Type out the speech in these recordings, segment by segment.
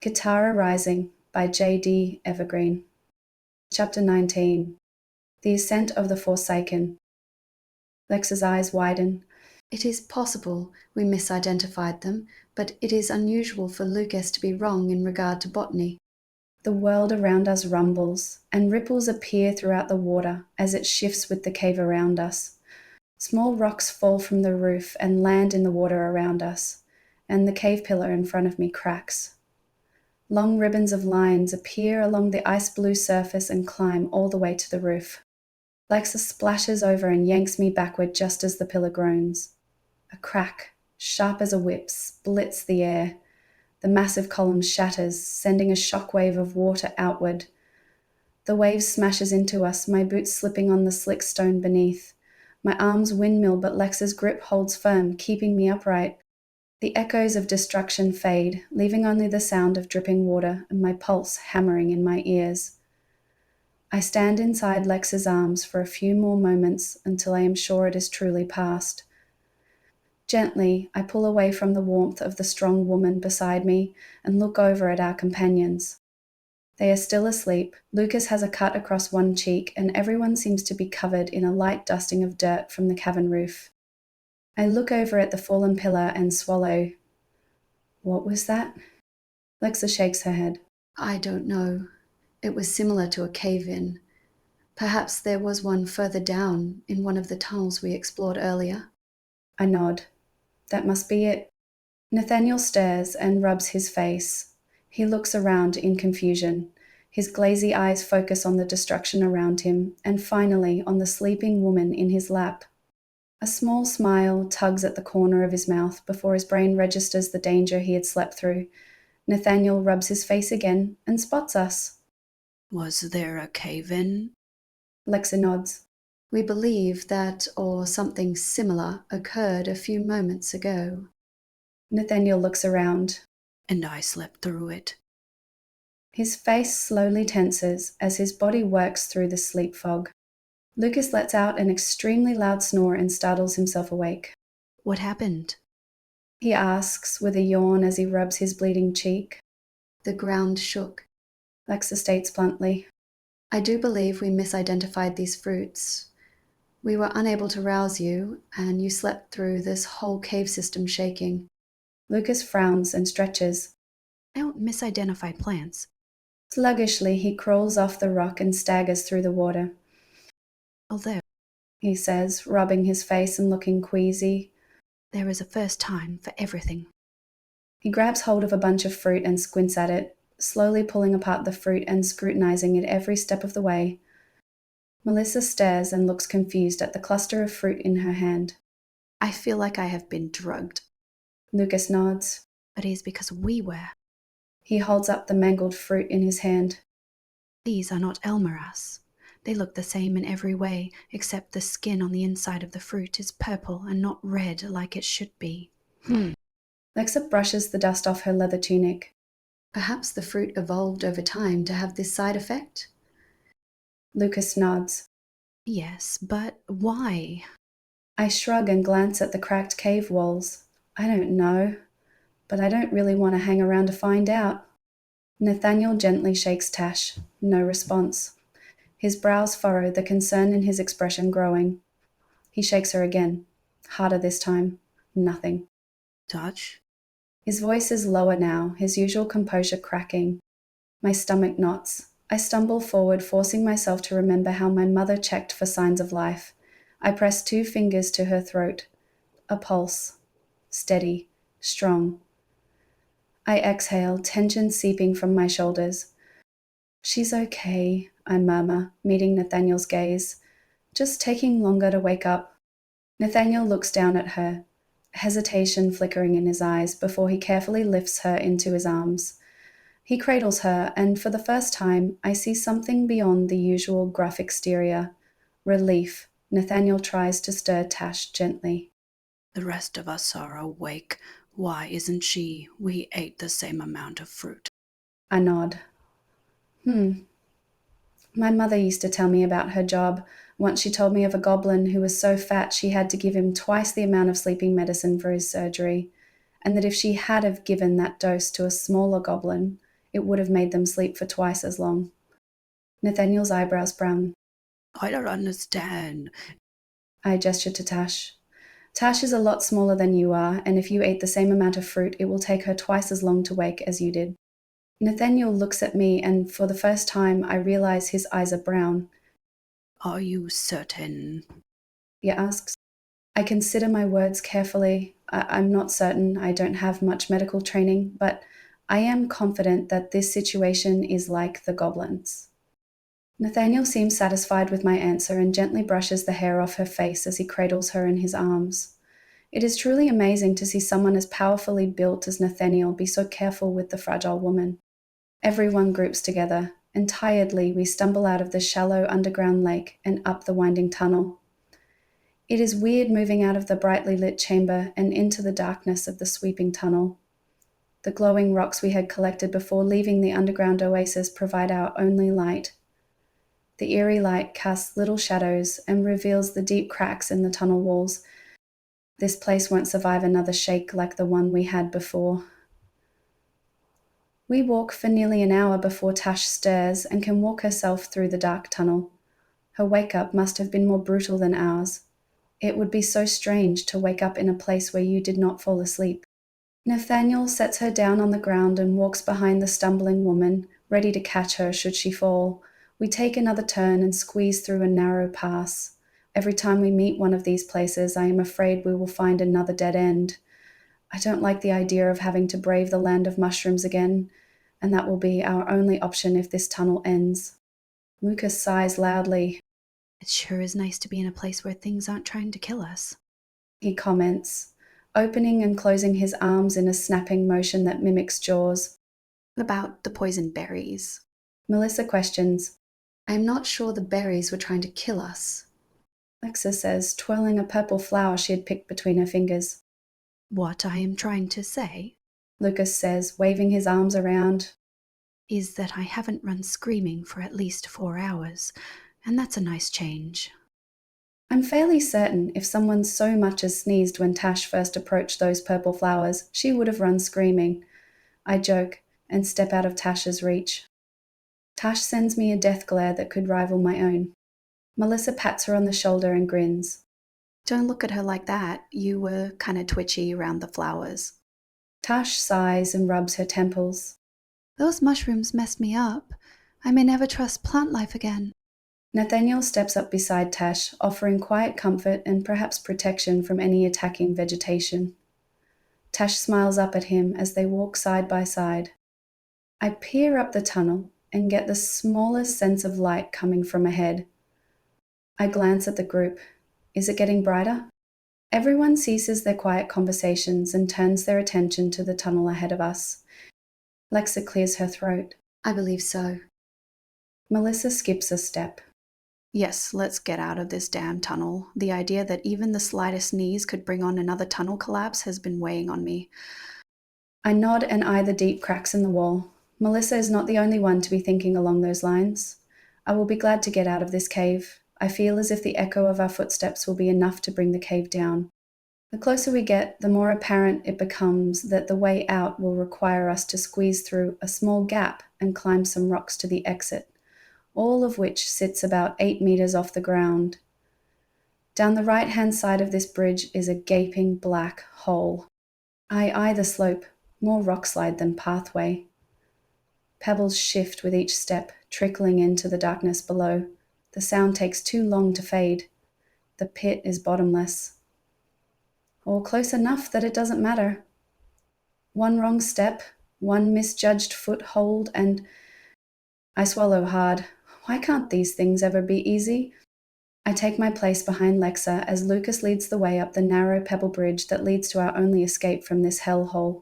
Katera Rising by J.D. Evergreen. Chapter 19. The Ascent of the Forsaken. Lex's eyes widen. It is possible we misidentified them, but it is unusual for Lucas to be wrong in regard to botany. The world around us rumbles, and ripples appear throughout the water as it shifts with the cave around us. Small rocks fall from the roof and land in the water around us, and the cave pillar in front of me cracks. Long ribbons of lines appear along the ice-blue surface and climb all the way to the roof. Lexa splashes over and yanks me backward just as the pillar groans. A crack, sharp as a whip, splits the air. The massive column shatters, sending a shockwave of water outward. The wave smashes into us, my boots slipping on the slick stone beneath. My arms windmill, but Lex's grip holds firm, keeping me upright. The echoes of destruction fade, leaving only the sound of dripping water and my pulse hammering in my ears. I stand inside Lex's arms for a few more moments until I am sure it is truly past. Gently, I pull away from the warmth of the strong woman beside me and look over at our companions. They are still asleep. Lucas has a cut across one cheek, and everyone seems to be covered in a light dusting of dirt from the cavern roof. I look over at the fallen pillar and swallow. What was that? Lexa shakes her head. I don't know. It was similar to a cave-in. Perhaps there was one further down in one of the tunnels we explored earlier. I nod. That must be it. Nathaniel stares and rubs his face. He looks around in confusion. His glazy eyes focus on the destruction around him, and finally on the sleeping woman in his lap. A small smile tugs at the corner of his mouth before his brain registers the danger he had slept through. Nathaniel rubs his face again and spots us. Was there a cave-in? Lexa nods. We believe that or something similar occurred a few moments ago. Nathaniel looks around. And I slept through it. His face slowly tenses as his body works through the sleep fog. Lucas lets out an extremely loud snore and startles himself awake. What happened? He asks with a yawn as he rubs his bleeding cheek. The ground shook. Lexa states bluntly. I do believe we misidentified these fruits. We were unable to rouse you, and you slept through this whole cave system shaking. Lucas frowns and stretches. I don't misidentify plants. Sluggishly, he crawls off the rock and staggers through the water. Although, he says, rubbing his face and looking queasy. There is a first time for everything. He grabs hold of a bunch of fruit and squints at it, slowly pulling apart the fruit and scrutinizing it every step of the way. Melissa stares and looks confused at the cluster of fruit in her hand. I feel like I have been drugged. Lucas nods. But it is because we were. He holds up the mangled fruit in his hand. These are not elmeras. They look the same in every way, except the skin on the inside of the fruit is purple and not red like it should be. Lexa brushes the dust off her leather tunic. Perhaps the fruit evolved over time to have this side effect? Lucas nods. Yes, but why? I shrug and glance at the cracked cave walls. I don't know, but I don't really want to hang around to find out. Nathaniel gently shakes Tash. No response. His brows furrow, the concern in his expression growing. He shakes her again. Harder this time. Nothing. Touch? His voice is lower now, his usual composure cracking. My stomach knots. I stumble forward, forcing myself to remember how my mother checked for signs of life. I press 2 fingers to her throat. A pulse. Steady. Strong. I exhale, tension seeping from my shoulders. She's okay, I murmur, meeting Nathaniel's gaze. Just taking longer to wake up. Nathaniel looks down at her, hesitation flickering in his eyes before he carefully lifts her into his arms. He cradles her, and for the first time, I see something beyond the usual gruff exterior. Relief. Nathaniel tries to stir Tash gently. The rest of us are awake. Why isn't she? We ate the same amount of fruit. I nod. My mother used to tell me about her job. Once she told me of a goblin who was so fat she had to give him twice the amount of sleeping medicine for his surgery, and that if she had have given that dose to a smaller goblin, It would have made them sleep for twice as long. Nathaniel's eyebrows brown. I don't understand. I gestured to Tash. Tash is a lot smaller than you are, and if you ate the same amount of fruit, it will take her twice as long to wake as you did. Nathaniel looks at me, and for the first time, I realize his eyes are brown. Are you certain? He asks. I consider my words carefully. I'm not certain. I don't have much medical training, but I am confident that this situation is like the goblins. Nathaniel seems satisfied with my answer and gently brushes the hair off her face as he cradles her in his arms. It is truly amazing to see someone as powerfully built as Nathaniel be so careful with the fragile woman. Everyone groups together, and tiredly we stumble out of the shallow underground lake and up the winding tunnel. It is weird moving out of the brightly lit chamber and into the darkness of the sweeping tunnel. The glowing rocks we had collected before leaving the underground oasis provide our only light. The eerie light casts little shadows and reveals the deep cracks in the tunnel walls. This place won't survive another shake like the one we had before. We walk for nearly an hour before Tash stirs and can walk herself through the dark tunnel. Her wake-up must have been more brutal than ours. It would be so strange to wake up in a place where you did not fall asleep. Nathaniel sets her down on the ground and walks behind the stumbling woman, ready to catch her should she fall. We take another turn and squeeze through a narrow pass. Every time we meet one of these places, I am afraid we will find another dead end. I don't like the idea of having to brave the land of mushrooms again, and that will be our only option if this tunnel ends. Lucas sighs loudly. It sure is nice to be in a place where things aren't trying to kill us. He comments, opening and closing his arms in a snapping motion that mimics jaws. About the poison berries. Melissa questions. I am not sure the berries were trying to kill us. Lexa says, twirling a purple flower she had picked between her fingers. What I am trying to say Lucas says, waving his arms around, is that I haven't run screaming for at least 4 hours, and that's a nice change. I'm fairly certain if someone so much as sneezed when Tash first approached those purple flowers, she would have run screaming. I joke and step out of Tash's reach. Tash sends me a death glare that could rival my own. Melissa pats her on the shoulder and grins. Don't look at her like that. You were kind of twitchy around the flowers. Tash sighs and rubs her temples. Those mushrooms messed me up. I may never trust plant life again. Nathaniel steps up beside Tash, offering quiet comfort and perhaps protection from any attacking vegetation. Tash smiles up at him as they walk side by side. I peer up the tunnel and get the smallest sense of light coming from ahead. I glance at the group. Is it getting brighter? Everyone ceases their quiet conversations and turns their attention to the tunnel ahead of us. Lexa clears her throat. I believe so. Melissa skips a step. Yes, let's get out of this damn tunnel. The idea that even the slightest sneeze could bring on another tunnel collapse has been weighing on me. I nod and eye the deep cracks in the wall. Melissa is not the only one to be thinking along those lines. I will be glad to get out of this cave. I feel as if the echo of our footsteps will be enough to bring the cave down. The closer we get, the more apparent it becomes that the way out will require us to squeeze through a small gap and climb some rocks to the exit, all of which sits about 8 meters off the ground. Down the right-hand side of this bridge is a gaping black hole. I eye the slope, more rockslide than pathway. Pebbles shift with each step, trickling into the darkness below. The sound takes too long to fade. The pit is bottomless. Or close enough that it doesn't matter. One wrong step, one misjudged foothold, and I swallow hard. Why can't these things ever be easy? I take my place behind Lexa as Lucas leads the way up the narrow pebble bridge that leads to our only escape from this hellhole.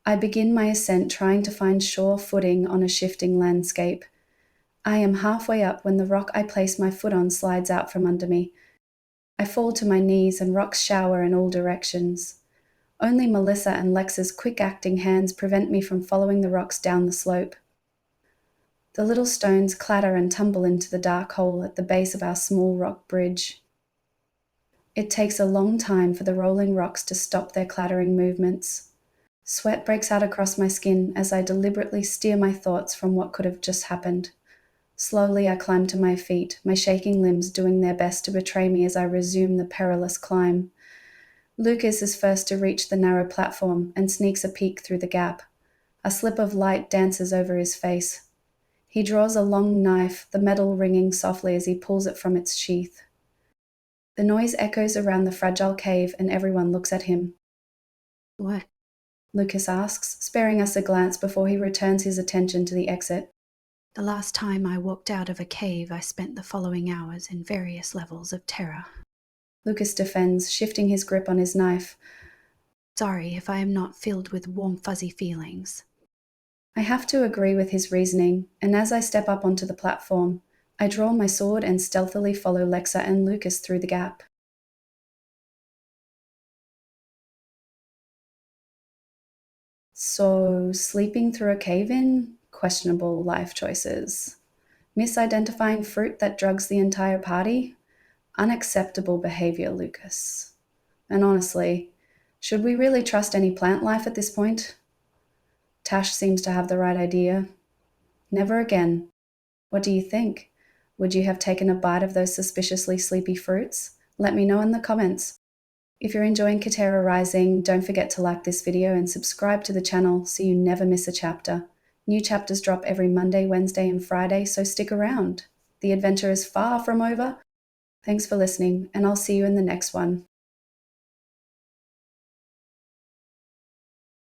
I begin my ascent trying to find sure footing on a shifting landscape. I am halfway up when the rock I place my foot on slides out from under me. I fall to my knees and rocks shower in all directions. Only Melissa and Lexa's quick-acting hands prevent me from following the rocks down the slope. The little stones clatter and tumble into the dark hole at the base of our small rock bridge. It takes a long time for the rolling rocks to stop their clattering movements. Sweat breaks out across my skin as I deliberately steer my thoughts from what could have just happened. Slowly I climb to my feet, my shaking limbs doing their best to betray me as I resume the perilous climb. Lucas is first to reach the narrow platform and sneaks a peek through the gap. A slip of light dances over his face. He draws a long knife, the metal ringing softly as he pulls it from its sheath. The noise echoes around the fragile cave and everyone looks at him. What? Lucas asks, sparing us a glance before he returns his attention to the exit. The last time I walked out of a cave, I spent the following hours in various levels of terror. Lucas defends, shifting his grip on his knife. Sorry if I am not filled with warm, fuzzy feelings. I have to agree with his reasoning, and as I step up onto the platform, I draw my sword and stealthily follow Lexa and Lucas through the gap. So, sleeping through a cave-in? Questionable life choices. Misidentifying fruit that drugs the entire party? Unacceptable behavior, Lucas. And honestly, should we really trust any plant life at this point? Tash seems to have the right idea. Never again. What do you think? Would you have taken a bite of those suspiciously sleepy fruits? Let me know in the comments. If you're enjoying Katera Rising, don't forget to like this video and subscribe to the channel so you never miss a chapter. New chapters drop every Monday, Wednesday, and Friday, so stick around. The adventure is far from over. Thanks for listening, and I'll see you in the next one.